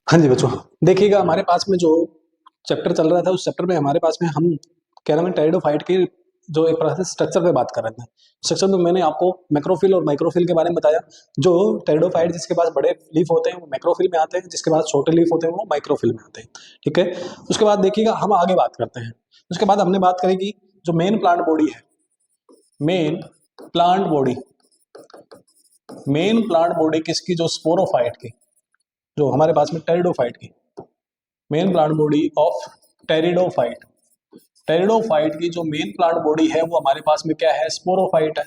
हाँ जी बच्चों, देखिएगा हमारे पास में जो चैप्टर चल रहा था उस चैप्टर में हमारे पास में हम कैरामेन टेरिडोफाइट के जो एक प्रोसेस स्ट्रक्चर पे बात कर रहे थे। स्ट्रक्चर में मैंने आपको मैक्रोफिल और माइक्रोफिल के बारे में बताया। जो टेरिडोफाइट जिसके पास बड़े लीफ होते हैं वो मैक्रोफिल में आते हैं, जिसके पास छोटे लीफ होते हैं वो माइक्रोफिल में आते हैं। ठीक है, उसके बाद देखिएगा हम आगे बात करते हैं। उसके बाद हमने बात करेगी जो मेन प्लांट बॉडी है, main plant body, main plant body किसकी, जो स्पोरोफाइट की, जो हमारे पास में टेरिडोफाइट की, main plant body of pteridophyte. Pteridophyte की जो मेन प्लांट बॉडी है वो हमारे पास में क्या है, स्पोरोफाइट है।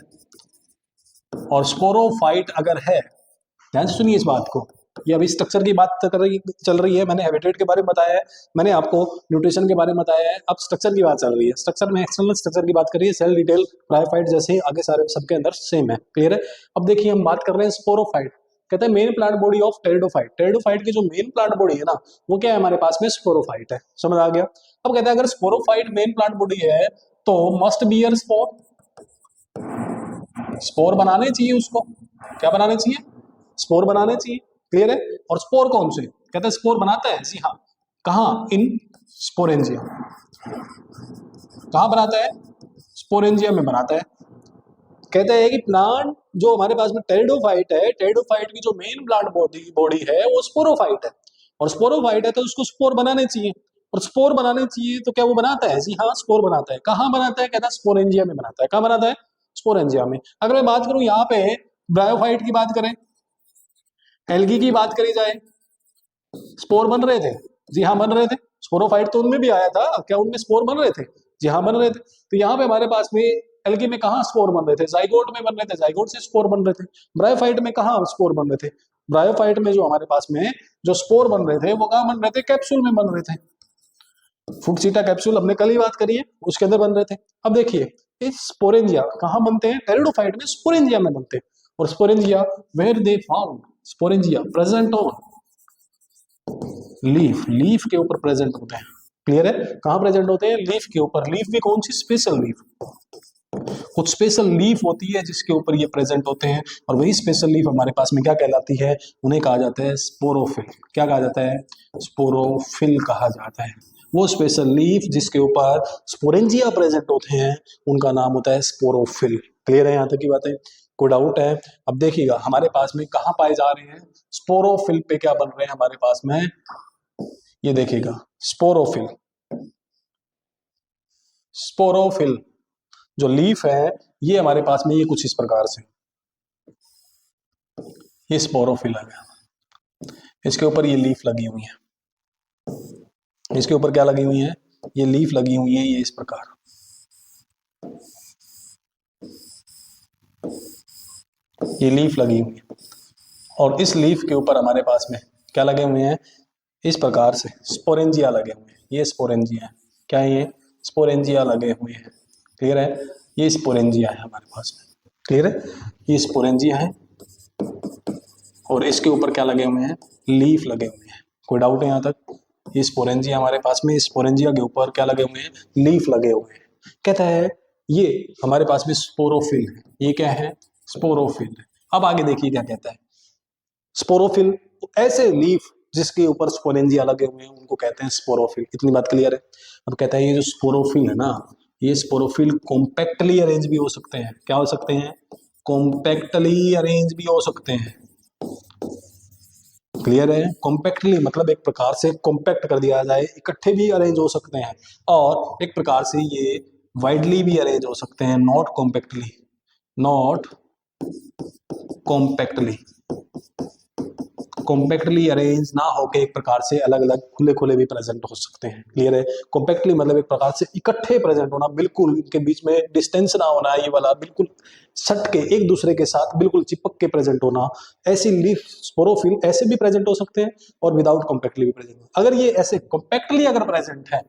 और स्पोरोफाइट अगर है, ध्यान से सुनिए इस बात को, ये अभी स्ट्रक्चर की बात चल रही है। मैंने हैबिटेट के बारे में बताया है, मैंने आपको न्यूट्रिशन के बारे में बताया है, अब स्ट्रक्चर की बात चल रही है। स्ट्रक्चर में एक्सटर्नल स्ट्रक्चर की बात करिए, सेल डिटेल ब्रायोफाइट जैसे आगे सारे सबके अंदर सेम है। क्लियर है। अब देखिए हम बात कर रहे हैं स्पोरोफाइट। कहते हैं main plant body of pteridophyte. Pteridophyte की जो मेन प्लांट बॉडी है ना वो क्या है, हमारे पास में स्पोरोफाइट है। समझ आ गया। अब कहते हैं अगर स्पोरोफाइट मेन प्लांट बॉडी है तो मस्ट बियर स्पोर, स्पोर बनाने चाहिए उसको। क्या बनाने चाहिए, स्पोर बनाने चाहिए। क्लियर है। और स्पोर कौन से, कहते हैं स्पोर बनाता है, जी हाँ। कहाँ, इन स्पोरेंजिया। कहाँ बनाता है, स्पोरेंजिया में बनाता है। कहते हैं कि प्लांट जो हमारे पास में टेरिडोफाइट है, टेरिडोफाइट की जो मेन प्लांट बॉडी है वो स्पोरोफाइट है। और स्पोरोफाइट है तो उसको स्पोर बनाने चाहिए। और स्पोर बनाने चाहिए तो क्या वो बनाता है, जी हाँ स्पोर बनाता है। कहाँ बनाता है, कहता है स्पोरेंजिया में बनाता है। कहाँ बनाता है, स्पोरेंजिया में। अगर मैं बात करूं यहाँ पे ब्रायोफाइट की बात करें, एल्गी की बात करी जाए, स्पोर बन रहे थे, जी हाँ बन रहे थे। स्पोरोफाइट तो उनमें भी आया था, क्या उनमें स्पोर बन रहे थे, जी हाँ बन रहे थे। तो यहाँ पे हमारे पास में एल्गी में कहाँ स्पोर बन रहे थे, जाइगोट में बन रहे थे, जाइगोट से स्पोर बन रहे थे। ब्रायोफाइट में कहाँ स्पोर बन रहे थे, ब्रायोफाइट में जो हमारे पास में जो स्पोर बन रहे थे वो कहाँ बन रहे थे, कैप्सूल में बन रहे थे। फुटसीटा कैप्सूल हमने कल ही बात करी है, उसके अंदर बन रहे थे। अब देखिए इस स्पोरेंजिया कहाँ बनते हैं, टेरिडोफाइट में स्पोरेंजिया में बनते हैं। और sporangia where they found, sporangia present on leaf, leaf के ऊपर प्रेजेंट होते हैं। क्लियर है, कहाँ प्रेजेंट होते हैं, लीफ के ऊपर। लीफ भी कौन सी, स्पेशल लीफ, कुछ स्पेशल लीफ होती है जिसके ऊपर ये प्रेजेंट होते हैं। और वही स्पेशल लीफ हमारे पास में क्या कहलाती है, उन्हें कहा जाता है स्पोरोफिल। क्या कहा जाता है, स्पोरोफिल कहा जाता है। वो स्पेशल लीफ जिसके ऊपर स्पोरेंजिया प्रेजेंट होते हैं उनका नाम होता है स्पोरोफिल। क्लियर है यहाँ तक की बातें, कोई डाउट है। अब देखिएगा हमारे पास में कहाँ पाए जा रहे हैं, स्पोरोफिल पे क्या बन रहे हैं हमारे पास में, ये देखिएगा स्पोरोफिल। स्पोरोफिल जो लीफ है ये हमारे पास में ये कुछ इस प्रकार से, ये स्पोरोफिल आ गया। इसके ऊपर ये लीफ लगी हुई है, इसके ऊपर क्या लगी हुई है, ये लीफ लगी हुई है, ये इस प्रकार। ये लीफ लगी हुई है और इस लीफ के ऊपर हमारे पास में क्या लगे हुए हैं, इस प्रकार से स्पोरेंजिया लगे हुए हैं। ये स्पोरेंजिया है, क्या है ये, स्पोरेंजिया लगे हुए हैं। क्लियर है, ये स्पोरेंजिया है हमारे पास में। क्लियर है, ये स्पोरेंजिया है और इसके ऊपर क्या लगे हुए हैं, लीफ लगे हुए हैं। कोई डाउट है यहाँ तक, ये स्पोरेंजिया हमारे पास में, स्पोरेंजिया के ऊपर क्या लगे हुए हैं, लीफ लगे हुए हैं। कहता है ये हमारे पास में स्पोरोफिल है। ये क्या है, स्पोरोफिल है। अब आगे देखिए क्या कहता है, स्पोरोफिल ऐसे लीफ जिसके ऊपर स्पोरेंजिया लगे हुए हैं उनको कहते हैं स्पोरोफिल। इतनी बात क्लियर है। अब कहता है ये जो स्पोरोफिल है ना, ये स्पोरोफिल कॉम्पैक्टली अरेंज भी हो सकते हैं। क्या हो सकते हैं, कॉम्पैक्टली अरेंज भी हो सकते हैं। क्लियर है, कॉम्पैक्टली मतलब एक प्रकार से कॉम्पैक्ट कर दिया जाए, इकट्ठे भी अरेंज हो सकते हैं। और एक प्रकार से ये वाइडली भी अरेंज हो सकते हैं, not compactly, not compactly, compactly arrange ना होके एक प्रकार से अलग अलग खुले खुले भी प्रेजेंट हो सकते हैं। क्लियर है, कॉम्पैक्टली मतलब एक प्रकार से इकट्ठे प्रेजेंट होना, बिल्कुल इनके बीच में डिस्टेंस ना होना, ये वाला बिल्कुल सट के एक दूसरे के साथ बिल्कुल चिपक के प्रेजेंट होना। ऐसी लीफ स्पोरोफिल ऐसे भी प्रेजेंट हो सकते हैं और विदाउट कॉम्पैक्टली भी प्रेजेंट। अगर ये ऐसे कॉम्पैक्टली अगर प्रेजेंट है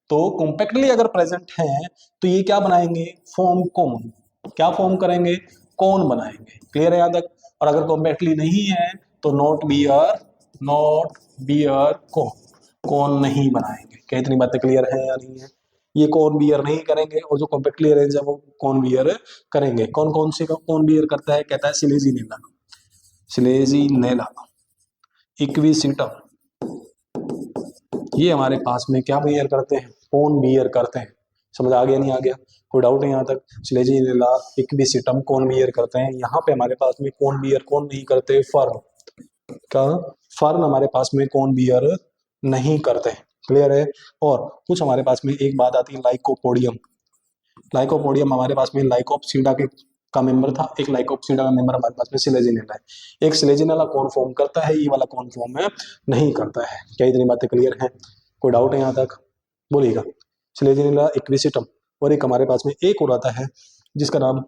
तो कॉम्पैक्टली अगर प्रेजेंट है तो ये क्या बनाएंगे, फॉर्म कोन। क्या फॉर्म करेंगे, कोन बनाएंगे। क्लियर है यहाँ तक। और अगर कॉम्पैक्टली नहीं है तो नॉट बियर, नॉट बियर कोन, कोन नहीं बनाएंगे। क्या इतनी बातें क्लियर है या नहीं है, ये कोन बियर नहीं करेंगे और जो कॉम्पैक्टली अरेंज है वो कोन बियर करेंगे। कौन कौन से कोन बियर करता है, कहता है सिलेजीनेला, सिलेजीनेला, इक्विसिटम, ये हमारे पास में क्या बियर करते हैं, कौन बियर करते हैं। समझ आ गया नहीं आ गया, कोई डाउट है यहाँ तक। स्लेजिनेला इक्विसिटम कौन बियर करते हैं, यहाँ पे हमारे पास में कौन बियर कौन नहीं करते, फर्न का, फर्न हमारे पास में कौन बियर नहीं करते हैं, क्लियर है। और कुछ हमारे पास में एक बात आती है लाइकोपोडियम, लाइकोपोडियम हमारे पास में लाइकोप्सिडा के का मेंबर था, एक लाइकोप्सिडा का मेंबर हमारे पास में सिलेजिनेला है। एक सिलेजिनेला कौन फॉर्म करता है, ये वाला कौन फॉर्म है नहीं करता है। क्या इतनी बातें क्लियर हैं, कोई डाउट है यहाँ तक, बोलिएगा। सिलेजिनेला इक्विसिटम, और एक हमारे पास में एक और आता है जिसका नाम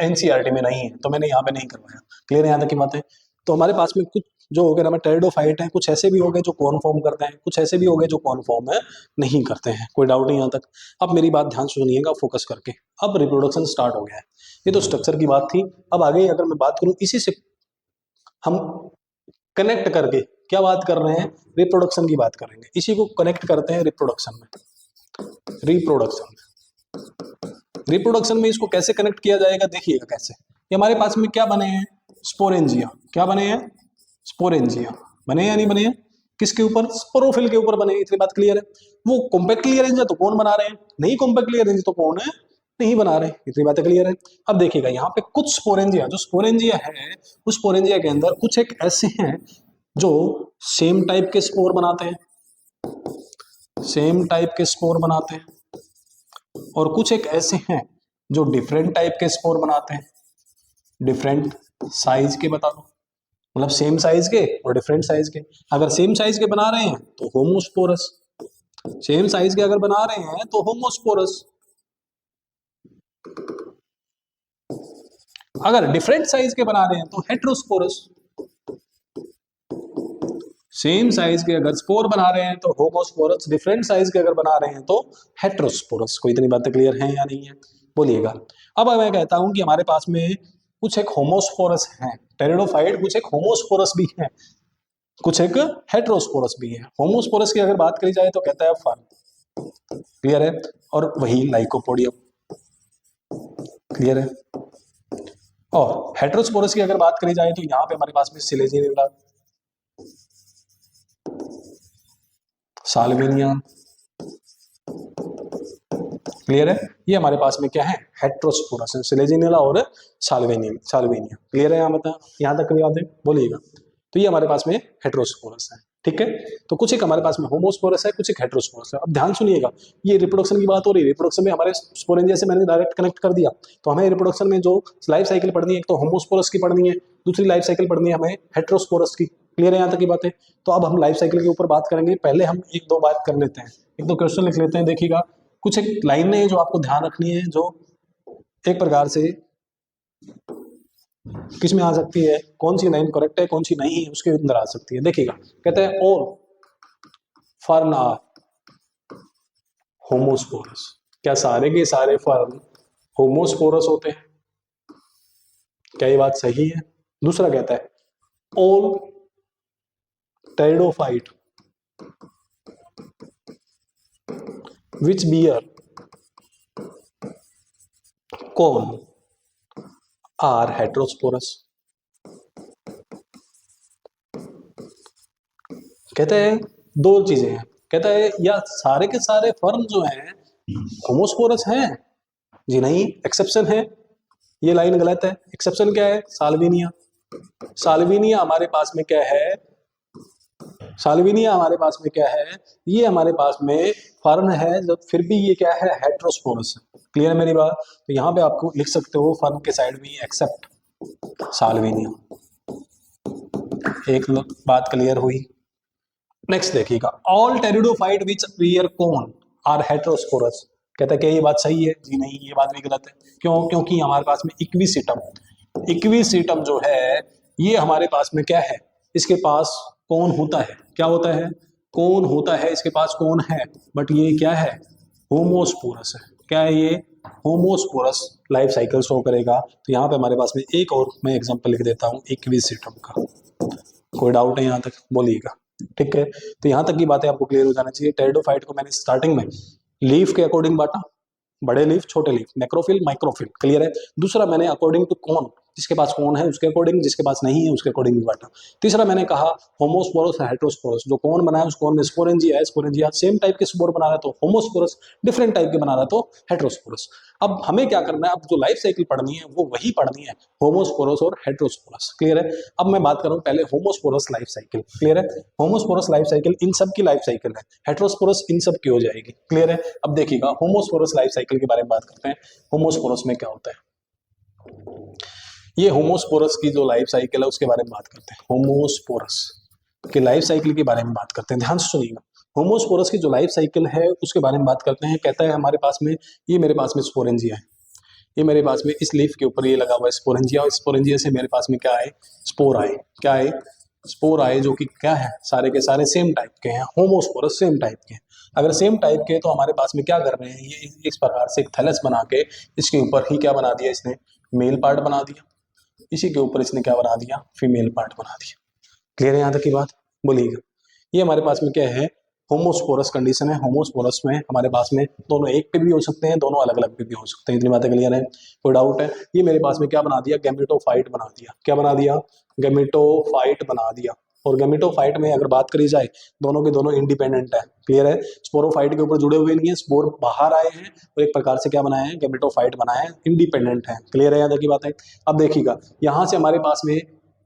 एनसीईआरटी में नहीं है, तो मैंने यहाँ पे नहीं करवाया, क्लियर है यहाँ तक की बातें। तो हमारे पास में कुछ जो हो गए ना टेरिडोफाइट है, कुछ ऐसे भी हो गए जो कौन फॉर्म करते हैं, कुछ ऐसे भी हो गए जो कौन फॉर्म है नहीं करते हैं, कोई डाउट नहीं यहाँ तक। अब मेरी बात ध्यान सुनिएगा फोकस करके, अब रिप्रोडक्शन स्टार्ट हो गया है। ये तो स्ट्रक्चर की बात थी, अब आगे अगर मैं बात करूं इसी से हम कनेक्ट करके क्या बात कर रहे हैं, रिप्रोडक्शन की बात करेंगे, इसी को कनेक्ट करते हैं रिप्रोडक्शन में। रिप्रोडक्शन में इसको कैसे कनेक्ट किया जाएगा, देखिएगा कैसे। ये हमारे पास में क्या बने हैं, स्पोरेंजिया, क्या बने हैं, स्पोरेंजिया बने या नहीं बने हैं, किसके ऊपर, स्पोरोफिल के ऊपर बने, इतनी बात क्लियर है। वो कॉम्पैक्टली अरेंज है तो कौन बना रहे हैं, नहीं कॉम्पैक्टली अरेंज तो कौन है नहीं बना रहे, इतनी बातें क्लियर है। अब देखिएगा यहाँ पे कुछ स्पोरेंजिया, जो स्पोरेंजिया है उस स्पोरेंजिया के अंदर कुछ एक ऐसे हैं जो सेम टाइप के स्पोर बनाते हैं, सेम टाइप के स्पोर बनाते हैं, और कुछ एक ऐसे हैं जो डिफरेंट टाइप के स्पोर बनाते हैं, डिफरेंट साइज के, बता दो मतलब सेम साइज के और डिफरेंट साइज के। अगर सेम साइज के बना रहे हैं तो होमोस्पोरस, सेम साइज के अगर बना रहे हैं तो होमोस्पोरस, अगर डिफरेंट साइज के बना रहे हैं तो हेट्रोस्पोरस। सेम साइज के अगर स्पोर बना रहे हैं तो होमोस्पोरस, डिफरेंट साइज के अगर बना रहे हैं तो हेट्रोस्पोरस। कोई इतनी बातें क्लियर हैं या नहीं है, बोलिएगा। अब मैं कहता हूं कि हमारे पास में कुछ एक होमोस्पोरस है, टेरिडोफाइट कुछ एक होमोस्पोरस भी है, कुछ एक हेट्रोस्पोरस भी है। होमोस्पोरस की अगर बात करी जाए तो कहता है फर्न, क्लियर है, और वही लाइकोपोडियम, क्लियर है। और हेट्रोस्पोरस की अगर बात करी जाए तो यहाँ पे हमारे पास में सिलेजिनेला, साल्विनिया, क्लियर है। ये हमारे पास में क्या है, हेट्रोस्पोरस है, सिलेजिनेला और साल्विनिया, क्लियर है यहाँ तक भी बात है, बोलिएगा। तो ये हमारे पास में हेट्रोस्पोरस है, ठीक है। तो कुछ एक हमारे पास में होमोस्पोरस है, कुछ एक हेट्रोस्पोरस है। अब ध्यान सुनिएगा, ये रिप्रोडक्शन की बात हो रही है, रिप्रोडक्शन में हमारे स्पोरेंजिया से मैंने डायरेक्ट कनेक्ट कर दिया, तो हमें रिप्रोडक्शन में जो लाइफ साइकिल पढ़नी है, एक तो होमोस्पोरस की पढ़नी है, दूसरी लाइफ साइकिल पढ़नी है हमें हेट्रोस्पोरस की, क्लियर है यहाँ तक की बातें। तो अब हम लाइफ साइकिल के ऊपर बात करेंगे, पहले हम एक दो बात कर लेते हैं, एक दो क्वेश्चन लिख लेते हैं, देखिएगा। कुछ एक लाइनें हैं जो आपको ध्यान रखनी है, जो एक प्रकार से किस में आ सकती है, कौन सी लाइन करेक्ट है कौन सी नहीं है उसके अंदर आ सकती है। देखिएगा, कहते हैं ऑल फर्न आर होमोस्पोरस, क्या सारे के सारे फर्न होमोस्पोरस होते हैं, क्या ये बात सही है। दूसरा कहता है all pteridophyte which bear corn are heterosporous, कहते हैं दो चीजें हैं, कहता है या सारे के सारे फर्न जो हैं होमोस्पोरस हैं, जी नहीं, एक्सेप्शन है, ये लाइन गलत है। एक्सेप्शन क्या है, साल्विनिया, साल्विनिया हमारे पास में क्या है, साल्विनिया हमारे पास में क्या है, ये हमारे पास में फर्न है, जब फिर भी ये क्या है, हेट्रोस्पोरस है, क्लियर है मेरी बात। तो यहाँ पे आपको लिख सकते हो फर्न के साइड में एक्सेप्ट साल्विनिया, एक बात क्लियर हुई। नेक्स्ट देखिएगा, all pteridophyte which bear corn are heterosporous, कहता है क्या ये बात सही है, जी नहीं, ये बात भी गलत है। क्यों, क्योंकि हमारे पास में इक्विसिटम, इक्विसिटम जो है ये हमारे पास में क्या है, इसके पास कौन होता है, क्या होता है, कौन होता है, इसके पास कौन है, बट ये क्या है, होमोस्पोरस है। क्या है ये, होमोस्पोरस लाइफ साइकिल शो करेगा। तो यहाँ पे हमारे पास में एक और मैं एग्जांपल लिख देता हूँ इक्विसिटम का, कोई डाउट है यहाँ तक, बोलिएगा, ठीक है। तो यहाँ तक की बातें आपको क्लियर हो जाना चाहिए। टेरिडोफाइट को मैंने स्टार्टिंग में लीफ के अकॉर्डिंग बांटा, बड़े लीफ छोटे लीफ, मैक्रोफिल माइक्रोफिल, क्लियर है। दूसरा मैंने अकॉर्डिंग टू कौन जिसके पास कोन है उसके अकॉर्डिंग, जिसके पास नहीं है उसके अकॉर्डिंग भी बांटना। तीसरा मैंने कहा होमोस्पोरस है हेट्रोस्पोरस, जो कोन बनाया उस कोन में स्पोरेंजिया है, स्पोरेंजिया सेम टाइप के स्पोर बना रहा है तो होमोस्पोरस, डिफरेंट टाइप के बना रहा है तो हेट्रोस्पोरस। अब हमें क्या करना है, अब जो लाइफ साइकिल पढ़नी है वो वही पढ़नी है, होमोस्पोरस और हेट्रोस्पोरस। क्लियर है। अब मैं बात करूं पहले होमोस्पोरस लाइफ साइकिल। क्लियर है। होमोस्पोरस लाइफ साइकिल इन सब की लाइफ साइकिल है, हेट्रोस्पोरस इन सब की हो जाएगी। क्लियर है। अब देखिएगा होमोस्पोरस लाइफ साइकिल के बारे में बात करते हैं। होमोस्पोरस में क्या होता है, ये होमोस्पोरस की जो लाइफ साइकिल है उसके बारे में बात करते हैं। होमोस्पोरस की लाइफ साइकिल के बारे में बात करते हैं, ध्यान से सुनिएगा। होमोस्पोरस की जो लाइफ साइकिल है उसके बारे में बात करते हैं। कहता है हमारे पास में, ये मेरे पास में स्पोरेंजिया है, ये मेरे पास में इस लीफ के ऊपर ये लगा हुआ है स्पोरेंजिया, और स्पोरेंजिया से मेरे पास में क्या आए, स्पोर आए। क्या आए, स्पोर आए, जो कि क्या है, सारे के सारे सेम टाइप के हैं। होमोस्पोरस सेम टाइप के हैं। अगर सेम टाइप के तो हमारे पास में क्या कर रहे हैं, ये इस प्रकार से एक थैलस बना के इसके ऊपर ही क्या बना दिया इसने, मेल पार्ट बना दिया, इसी के ऊपर इसने क्या बना दिया, फीमेल पार्ट बना दिया। क्लियर है यहाँ तक की बात, बोलिएगा। ये हमारे पास में क्या है, होमोस्पोरस कंडीशन है। होमोस्पोरस में हमारे पास में दोनों एक पे भी हो सकते हैं, दोनों अलग अलग पे भी हो सकते हैं, इतनी बातें क्लियर है, कोई डाउट है। ये मेरे पास में क्या बना दिया, गैमेटोफाइट बना दिया। क्या बना दिया, गैमेटोफाइट बना दिया। और गैमेटोफाइट में अगर बात करी जाए, दोनों के दोनों इंडिपेंडेंट है। क्लियर है। स्पोरोफाइट के ऊपर जुड़े हुए नहीं है, स्पोर बाहर आए हैं और एक प्रकार से क्या बनाए हैं, गैमेटोफाइट बनाए हैं, इंडिपेंडेंट है। क्लियर है यहाँ तक की बात है। अब देखिएगा यहाँ से हमारे पास में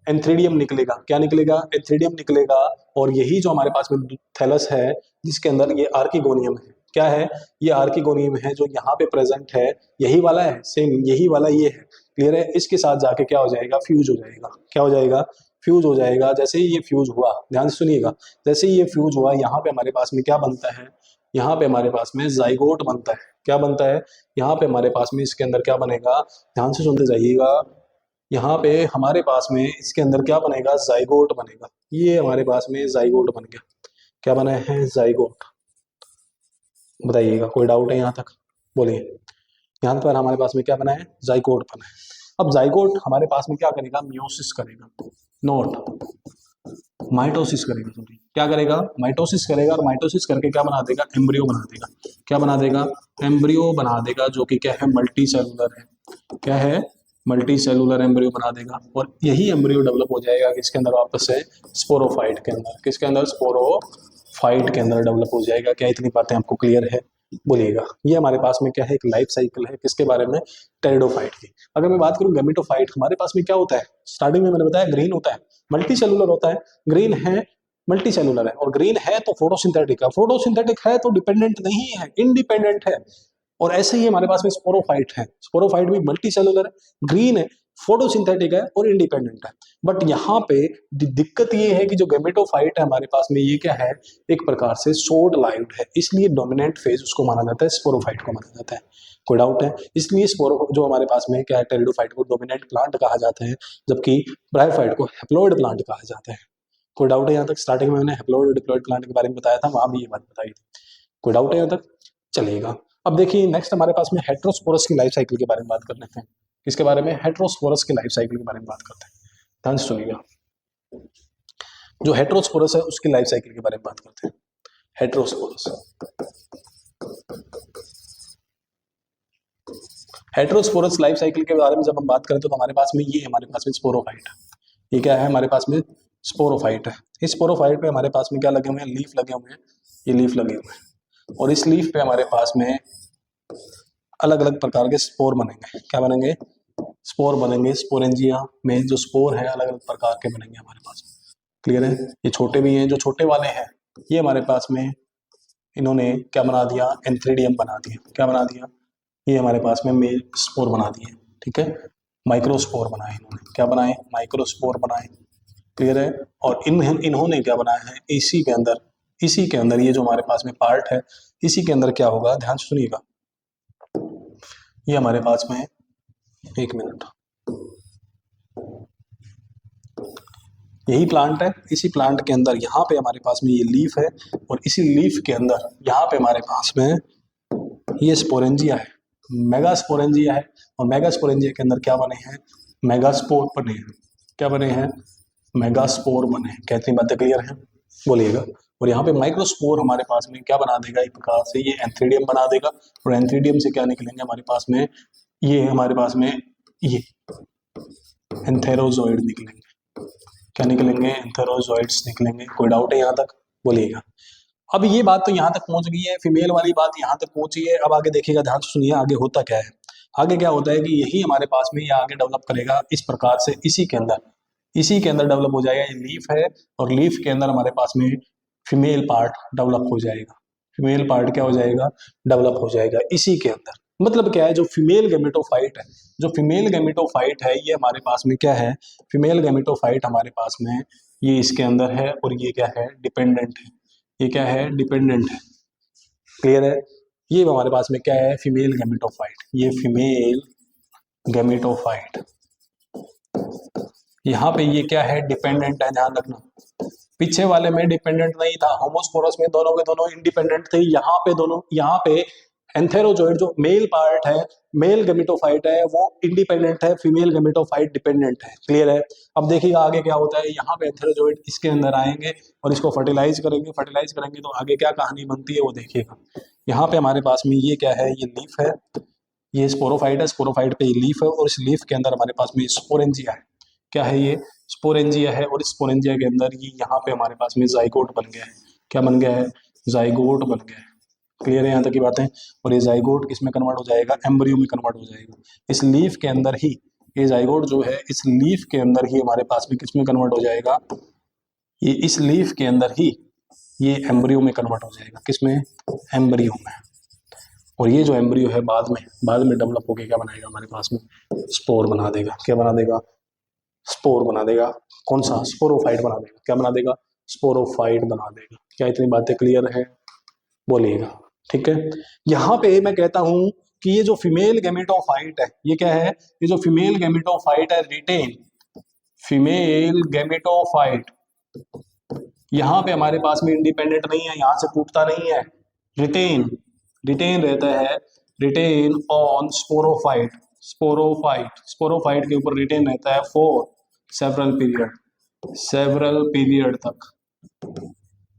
एंथ्रीडियम निकलेगा। क्या निकलेगा, एंथ्रीडियम निकलेगा। और यही जो हमारे पास में थैलस है जिसके अंदर ये आर्किगोनियम है, क्या है, ये आर्किगोनियम है जो यहाँ पे प्रेजेंट है, यही वाला है, सेम यही वाला ये है। क्लियर है। इसके साथ जाके क्या हो जाएगा, फ्यूज हो जाएगा। क्या हो जाएगा, फ्यूज हो जाएगा। जैसे ही ये फ्यूज हुआ, ध्यान से सुनिएगा, जैसे ही ये फ्यूज हुआ यहाँ पे हमारे पास में क्या बनता है, यहाँ पे हमारे पास में जाइगोट बनता है। क्या बनता है, यहाँ पे हमारे पास में इसके अंदर क्या बनेगा, ध्यान से सुनते जाइएगा। यहाँ पे हमारे पास में इसके अंदर क्या बनेगा, जाइगोट बनेगा। ये हमारे पास में जाइगोट बन गया। क्या बना है, जाइगोट। बताइएगा, कोई डाउट है यहाँ तक, बोलिए। यहाँ पर हमारे पास में क्या बना है, जाइगोट बना है। अब जाइगोट हमारे पास में क्या करेगा, मियोसिस करेगा, नोट माइटोसिस करेगा। सॉरी, क्या करेगा, माइटोसिस करेगा। और माइटोसिस करके क्या बना देगा, एम्ब्रियो बना देगा। क्या बना देगा, एम्ब्रियो बना देगा, जो कि क्या है, मल्टी सेलुलर है। क्या है, मल्टी सेलुलर एम्ब्रियो बना देगा। और यही एम्ब्रियो डेवलप हो जाएगा किसके अंदर, वापस से स्पोरोफाइट के अंदर। किसके अंदर, स्पोरोफाइट के अंदर डेवलप हो जाएगा। क्या इतनी बातें आपको क्लियर है, बोलिएगा। ये हमारे पास में क्या है, एक लाइफ साइकिल है, किसके बारे में, टेरिडोफाइट की। अगर मैं बात करूं गैमेटोफाइट, हमारे पास में क्या होता है, स्टार्टिंग में मैंने बताया ग्रीन होता है, मल्टी सेलुलर होता है, ग्रीन है, मल्टी सेलुलर है। और ग्रीन है तो फोटोसिंथेटिक है, फोटोसिंथेटिक है तो डिपेंडेंट नहीं है, इंडिपेंडेंट है। और ऐसे ही हमारे पास में स्पोरोफाइट है, स्पोरोफाइट भी मल्टी सेलुलर है, ग्रीन है, फोटोसिंथेटिक है और इंडिपेंडेंट है। बट यहाँ पे दिक्कत ये है कि जो गैमेटोफाइट है हमारे पास में, ये क्या है, एक प्रकार से शॉर्ट लाइव्ड है, इसलिए डोमिनेंट फेज उसको माना जाता है, स्पोरोफाइट को माना जाता है। कोई डाउट है, इसलिए स्पोरो जो हमारे पास में क्या है, टेरिडोफाइट को डोमिनेंट प्लांट कहा जाता है, जबकि ब्रायोफाइट को हैप्लॉइड प्लांट कहा जाता है। कोई डाउट है यहाँ तक, स्टार्टिंग में मैंने हैप्लॉइड डिप्लॉइड प्लांट के बारे में बताया था, वहां भी ये बात बताई थी। कोई डाउट है यहाँ तक, चलिएगा। अब देखिए नेक्स्ट हमारे पास में हेट्रोस्पोरस की लाइफ साइकिल के बारे में बात कर लेते हैं। किसके बारे में, हेट्रोस्पोरस की लाइफ साइकिल के बारे में बात करते हैं, ध्यान से सुनिएगा। जो हेट्रोस्पोरस है उसकी लाइफ साइकिल के बारे में बात करते हैं। हेट्रोस्पोरस, हेट्रोस्पोरस लाइफ साइकिल के बारे में जब हम बात करें तो हमारे पास में ये हमारे पास में स्पोरोफाइट है। ये क्या है, हमारे पास में स्पोरोफाइट है। इस स्पोरोफाइट पे हमारे पास में क्या लगे हुए हैं, लीफ लगे हुए हैं, ये लीफ लगे हुए हैं। और इस लीफ पे हमारे पास में अलग अलग प्रकार के स्पोर बनेंगे। क्या बनेंगे, स्पोर बनेंगे। स्पोरेंजिया में जो स्पोर है अलग अलग प्रकार के बनेंगे हमारे पास। क्लियर है। ये छोटे भी हैं, जो छोटे वाले हैं ये हमारे पास में इन्होंने क्या बना दिया, एंथ्रीडियम बना दिया। क्या बना दिया, ये हमारे पास में मेल स्पोर बना दिए। ठीक है, माइक्रोस्पोर बनाए इन्होंने। क्या बनाए, माइक्रोस्पोर बनाए। क्लियर है। और इन्होंने क्या बनाया है, इसी के अंदर ये जो हमारे पास में पार्ट है, इसी के अंदर क्या होगा, ध्यान से सुनिएगा। ये हमारे पास में, एक मिनट, यही प्लांट है। इसी प्लांट के अंदर यहाँ पे हमारे पास में ये लीफ है, और इसी लीफ के अंदर यहाँ पे हमारे पास में ये स्पोरेंजिया है, मेगास्पोरेंजिया है। और मेगास्पोरेंजिया के अंदर क्या बने हैं, मेगास्पोर बने हैं। क्या बने हैं, मेगास्पोर बने हैं। क्या इतनी बातें क्लियर हैं, बोलिएगा। और यहाँ पे माइक्रोस्पोर हमारे पास में क्या बना देगा, एक प्रकार से ये एंथ्रीडियम बना देगा। और एंथ्रीडियम से क्या निकलेंगे हमारे पास में, ये हमारे पास में ये एंथेरोजोइड निकलेंगे। क्या निकलेंगे? एंथेरोजोइड्स निकलेंगे। कोई डाउट है यहाँ तक? बोलिएगा। अब ये बात तो यहाँ तक पहुंच गई है, फीमेल वाली बात यहाँ तक पहुंची है। अब आगे देखिएगा, ध्यान से सुनिए, आगे होता क्या है। आगे क्या होता है कि यही हमारे पास में ये आगे डेवलप करेगा इस प्रकार से, इसी के अंदर डेवलप हो जाएगा। ये लीफ है और लीफ के अंदर हमारे पास में फीमेल पार्ट डेवलप हो जाएगा। फीमेल पार्ट क्या हो जाएगा? डेवलप हो जाएगा इसी के अंदर। मतलब क्या है, जो फीमेल गैमेटोफाइट है, जो फीमेल गैमेटोफाइट है, ये हमारे पास में क्या है? फीमेल गैमेटोफाइट हमारे पास में ये इसके अंदर है, और ये क्या है? डिपेंडेंट है। ये क्या है? डिपेंडेंट है। क्लियर है? ये हमारे पास में क्या है? Female gametophyte. ये फीमेल गैमेटोफाइट, यहाँ पे ये क्या है? डिपेंडेंट है। ध्यान रखना, पीछे वाले में डिपेंडेंट नहीं था, होमोस्पोरस में दोनों के दोनों इंडिपेंडेंट थे। यहाँ पे दोनों, यहाँ पे एंथेरोजोइड जो मेल पार्ट है, मेल गैमेटोफाइट है, वो इंडिपेंडेंट है, फीमेल गैमेटोफाइट डिपेंडेंट है। क्लियर है? अब देखिएगा आगे क्या होता है। यहाँ पे एंथेरोजोइड इसके अंदर आएंगे और इसको फर्टिलाइज करेंगे। फर्टिलाइज करेंगे तो आगे क्या कहानी बनती है वो देखिएगा। यहाँ पे हमारे पास में ये क्या है? ये लीफ है, ये स्पोरोफाइट है, स्पोरोफाइट पे ये लीफ है, और इस लीफ के अंदर हमारे पास में स्पोरेंजिया है। क्या है ये? स्पोरेंजिया है। और इस स्पोरेंजिया के अंदर ये यहाँ पे हमारे पास में जाइगोट बन गया है। क्या बन गया है? जाइगोट बन गया है। क्लियर है यहाँ तक की बातें? और ये जाइगोट किस में कन्वर्ट हो जाएगा? एम्ब्रियो में कन्वर्ट हो जाएगा। इस लीफ के अंदर ही ये जाइगोट जो है, इस लीफ के अंदर ही हमारे पास में किस में कन्वर्ट हो जाएगा? ये इस लीफ के अंदर ही ये एम्ब्रियो में कन्वर्ट हो जाएगा। किस में? एम्ब्रियो में। और ये जो एम्ब्रियो है बाद में डेवलप होकर क्या बनाएगा? हमारे पास में स्पोर बना देगा। क्या बना देगा? स्पोर बना देगा। कौन सा? स्पोरोफाइट बना देगा। क्या बना देगा? स्पोरोफाइट बना देगा। क्या इतनी बातें क्लियर है? बोलिएगा। ठीक है? यहाँ पे मैं कहता हूं कि ये जो फीमेल गैमेटोफाइट है, ये क्या है? ये जो फीमेल गैमेटोफाइट है, रिटेन फीमेल गैमेटोफाइट, यहाँ पे हमारे पास में इंडिपेंडेंट नहीं है, यहाँ से टूटता नहीं है। रिटेन रिटेन रहता है, रिटेन ऑन स्पोरोफाइट। स्पोरोफाइट के ऊपर रिटेन रहता है फॉर सेवरल पीरियड तक।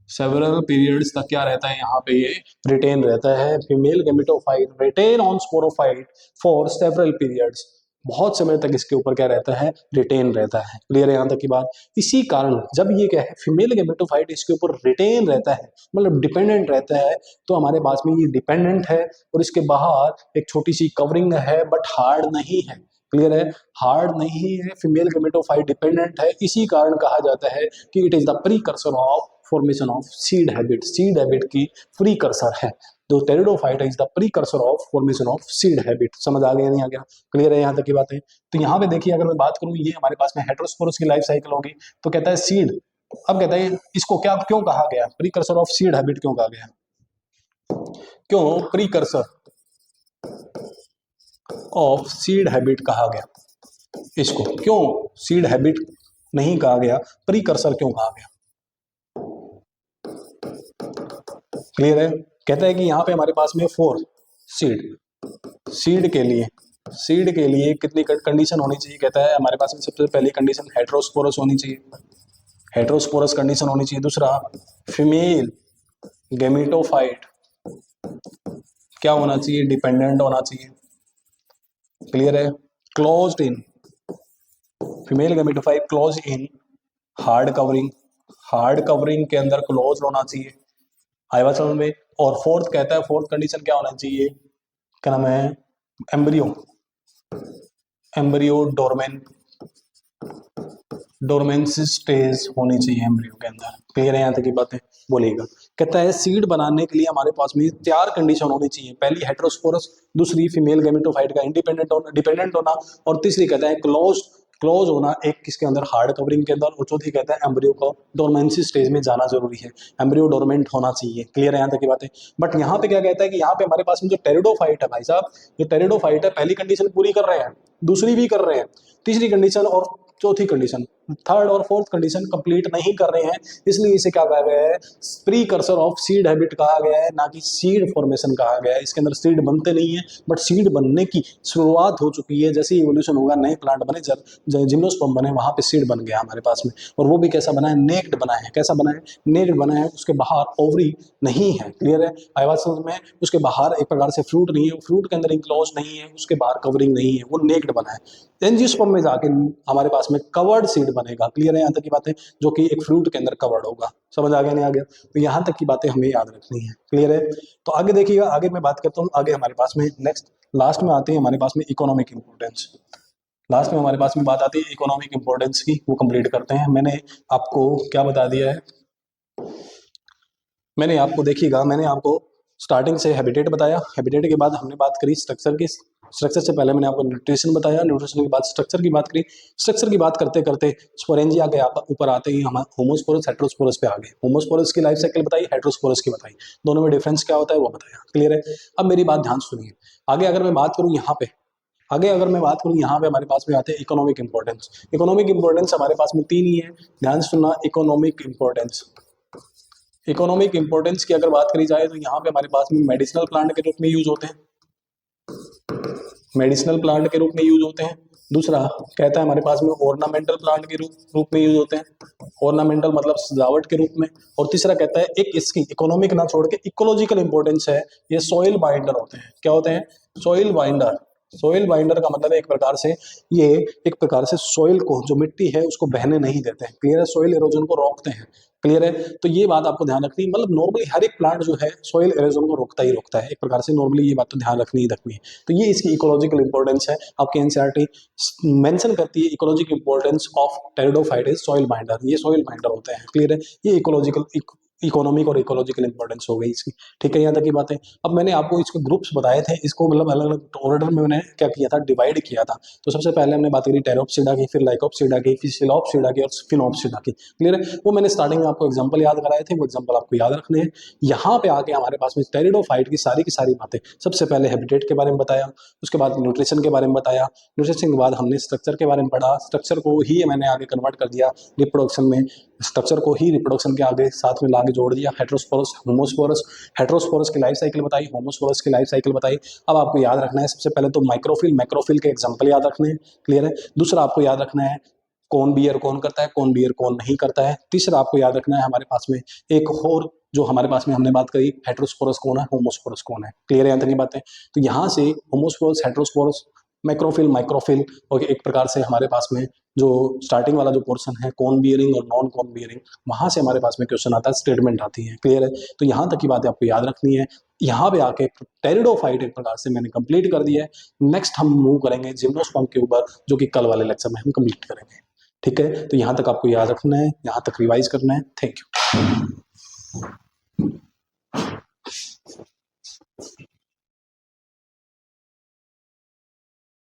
सेवरल पीरियड्स तक क्या रहता है? यहाँ पे ये रिटेन रहता है। Female gametophyte retain on sporophyte for several periods, बहुत समय तक इसके ऊपर क्या रहता है? रिटेन रहता है। क्लियर है यहाँ तक की बात? इसी कारण जब ये क्या है, फीमेल गैमेटोफाइट इसके ऊपर रिटेन रहता है, मतलब डिपेंडेंट रहता है, तो हमारे पास में ये डिपेंडेंट है और इसके बाहर एक छोटी सी कवरिंग है, बट हार्ड नहीं है। क्लियर है? हार्ड नहीं है, फीमेल गैमेटोफाइट डिपेंडेंट है। इसी कारण कहा जाता है कि it is the precursor of formation of seed habit. Seed habit की प्रीकर्सर है। जो टेरिडोफाइट है is the precursor of formation of seed habit. समझ आ गया नहीं आ गया? क्लियर है यहाँ तक की बातें? तो यहाँ पे देखिए, अगर मैं बात करूँ, ये हमारे पास में हेटेरोस्पोरस की लाइफ साइकिल होगी, तो कहता है सीड। अब कहता है इसको क्या क्यों कहा गया? प्रीकर्सर ऑफ सीड हैबिट क्यों कहा गया? क्यों प्रीकर्सर ऑफ सीड हैबिट कहा गया? इसको क्यों सीड हैबिट नहीं कहा गया, प्रीकर्सर क्यों कहा गया? क्लियर है? कहता है कि यहाँ पे हमारे पास में फोर सीड के लिए कितनी कंडीशन होनी चाहिए? कहता है हमारे पास में सबसे पहली कंडीशन हेटेरोस्पोरस होनी चाहिए, हेटेरोस्पोरस कंडीशन होनी चाहिए। दूसरा, फीमेल गैमेटोफाइट क्या होना चाहिए? डिपेंडेंट होना चाहिए। क्लियर है? Closed in, female gametophyte close in hard covering के अंदर क्लोज होना चाहिए। आया समझ में? और फोर्थ कहता है, फोर्थ कंडीशन क्या होना चाहिए? क्या नाम है? एम्ब्रियो डोरमेंसी स्टेज होनी चाहिए एम्ब्रियो के अंदर। क्लियर है यहाँ तक की बातें? बोलिएगा। कहता है सीड बनाने के लिए हमारे पास में 4 कंडीशन होनी चाहिए। पहली हेटेरोस्पोरस, दूसरी फीमेल गैमेटोफाइट का डिपेंडेंट होना, और तीसरी कहता है क्लोज होना एक किसके अंदर? हार्ड कवरिंग के अंदर। और चौथी कहता है एम्ब्रियो को डोरमेंसी स्टेज में जाना जरूरी है, एम्ब्रियो डोरमेंट होना चाहिए। क्लियर है यहाँ तक की बातें? बट यहाँ पे क्या कहता है कि यहाँ पे हमारे पास में जो टेरिडोफाइट है, भाई साहब, ये टेरिडोफाइट है, पहली कंडीशन पूरी कर रहे हैं, दूसरी भी कर रहे हैं, तीसरी कंडीशन और चौथी कंडीशन थर्ड और फोर्थ कंडीशन कंप्लीट नहीं कर रहे हैं, इसलिए इसे क्या कहा गया है, प्रीकर्सर ऑफ सीड हैबिट कहा गया है, ना कि सीड फॉर्मेशन कहा गया है। इसके अंदर सीड बनते नहीं है, बट सीड बनने की शुरुआत हो चुकी है। जैसे इवोल्यूशन होगा, नए प्लांट बने, जिम्नोस्पर्म बने, वहां पे सीड बन गया हमारे पास में। और वो भी कैसा बना है, नेक्ड बना है। कैसा बना है, नेक्ड बना है। उसके बाहर ओवरी नहीं है, क्लियर है। आइवासन में उसके बाहर एक प्रकार से फ्रूट नहीं है, फ्रूट के अंदर इंक्लोज नहीं है, उसके बाहर कवरिंग नहीं है, वो नेक्ड बना है। एंजियोस्पर्म में जाके हमारे पास में कवर्ड सीड बनेगा, क्लियर है यहाँ तक की बातें, जो कि एक फ्रूट के अंदर कवर्ड होगा। समझ आ गया नहीं आ गया, तो यहाँ तक की बातें हमें याद रखनी है, क्लियर है। तो आगे देखिएगा, आगे मैं बात करता हूँ। आगे हमारे पास में नेक्स्ट लास्ट में आते हैं हमारे पास में इकोनॉमिक इंपोर्टेंस। लास्ट में हमारे पास में बात आती है इकोनॉमिक इंपोर्टेंस की, वो कंप्लीट करते हैं। मैंने आपको क्या बता दिया है, मैंने आपको देखिएगा, मैंने आपको स्टार्टिंग से हैबिटेट बताया, हैबिटेट के बाद हमने बात करी स्ट्रक्चर की, स्ट्रक्चर से पहले मैंने आपको न्यूट्रिशन बताया, न्यूट्रिशन के बाद स्ट्रक्चर की बात करी, स्ट्रक्चर की बात करते करते स्पोरेंजिया के ऊपर आते ही हम होमोस्पोरस हेटेरोस्पोरस पे आ गए। होमोस्पोरस की लाइफ साइकिल बताई, हेटेरोस्पोरस की बताई, दोनों में डिफरेंस क्या होता है वो बताया, क्लियर है। अब मेरी बात ध्यान सुनिए। आगे अगर मैं बात करूँ यहाँ पे, आगे अगर मैं बात करूँ यहाँ पे हमारे पास में आते हैं इकोनॉमिक इंपॉर्टेंस। इकोनॉमिक इंपॉर्टेंस हमारे पास में तीन ही है, ध्यान से सुनना। इकोनॉमिक इंपॉर्टेंस, इकोनॉमिक इंपॉर्टेंस की अगर बात करी जाए तो यहाँ पे हमारे पास में मेडिसिनल प्लांट के रूप में यूज होते हैं, मेडिसिनल प्लांट के रूप में यूज होते हैं। दूसरा कहता है हमारे पास में ऑर्नामेंटल प्लांट के रूप में यूज होते हैं, ऑर्नामेंटल मतलब सजावट के रूप में। और तीसरा कहता है एक इसकी इकोनॉमिक ना छोड़ के इकोलॉजिकल इंपॉर्टेंस है, ये सॉइल बाइंडर होते हैं। क्या होते हैं, सॉइल बाइंडर। सॉइल बाइंडर का मतलब है एक प्रकार से, ये एक प्रकार से सॉइल को, जो मिट्टी है उसको बहने नहीं देते हैं, क्लियर है, सॉइल इरोजन को रोकते हैं, क्लियर है। तो ये बात आपको ध्यान रखनी है, मतलब नॉर्मली हर एक प्लांट जो है सॉइल इरोजन को रोकता ही रोकता है एक प्रकार से, नॉर्मली ये बात तो ध्यान रखनी ही रखनी है। तो ये इसकी इकोलॉजिकल इंपॉर्टेंस है। आपकी एनसीईआरटी मेंशन करती है ecological importance of pteridophyte is soil binder, ये सॉइल बाइंडर होते हैं, क्लियर है। ये इकोलॉजिकल इकोनॉमिक और इकोलॉजिकल इंपॉर्टेंस हो गई इसकी, ठीक है, यहाँ तक की बातें। अब मैंने आपको इसके ग्रुप्स बताए थे, इसको मतलब अलग अलग ऑर्डर में मैंने क्या किया था, डिवाइड किया था। तो सबसे पहले हमने बात करी टेरोप्सिडा की, फिर लाइकोप्सिडा की, फिर सिलोप्सिडा की और फिनोप्सिडा की, क्लियर है। वो मैंने स्टार्टिंग में आपको एग्जांपल याद कराए थे, वो एग्जांपल आपको याद रखने हैं। यहाँ पे आके हमारे पास में टेरिडोफाइट की सारी बातें, सबसे पहले हैबिटेट के बारे में बताया, उसके बाद न्यूट्रिशन के बारे में बताया, न्यूट्रिशन के बाद हमने स्ट्रक्चर के बारे में पढ़ा, स्ट्रक्चर को ही मैंने आगे कन्वर्ट कर दिया रिप्रोडक्शन में, स्ट्रक्चर को ही रिप्रोडक्शन के आगे साथ में लाके जोड़ दिया, हेटेरोस्पोरस होमोस्पोरस, हेटेरोस्पोरस की लाइफ साइकिल बताई, होमोस्पोरस की लाइफ साइकिल बताई। अब आपको याद रखना है सबसे पहले तो माइक्रोफिल, मैक्रोफिल के एग्जांपल याद रखने हैं, क्लियर है। दूसरा आपको याद रखना है कौन बियर कौन करता है, कौन बियर कौन नहीं करता है। तीसरा आपको याद रखना है हमारे पास में एक और जो हमारे पास में हमने बात करी, हेटेरोस्पोरस कौन है, होमोस्पोरस कौन है, क्लियर है यहाँ तक की बातें। तो यहाँ से होमोस्पोरस, हेटेरोस्पोरस, मैक्रोफिल, माइक्रोफिल, और एक प्रकार से हमारे पास में जो स्टार्टिंग वाला जो पोर्शन है कॉन बियरिंग और नॉन कॉन बियरिंग, वहां से हमारे पास में क्वेश्चन आता है, स्टेटमेंट आती है, क्लियर है। तो यहाँ तक की बातें आपको याद रखनी है। यहाँ पे आके टेरिडोफाइट एक प्रकार से मैंने कंप्लीट कर दिया है। नेक्स्ट हम मूव करेंगे जिम्नोस्पर्म के ऊपर, जो कि कल वाले लेक्चर में हम कंप्लीट करेंगे, ठीक है। तो यहाँ तक आपको याद रखना है, यहाँ तक रिवाइज करना है। Thank you.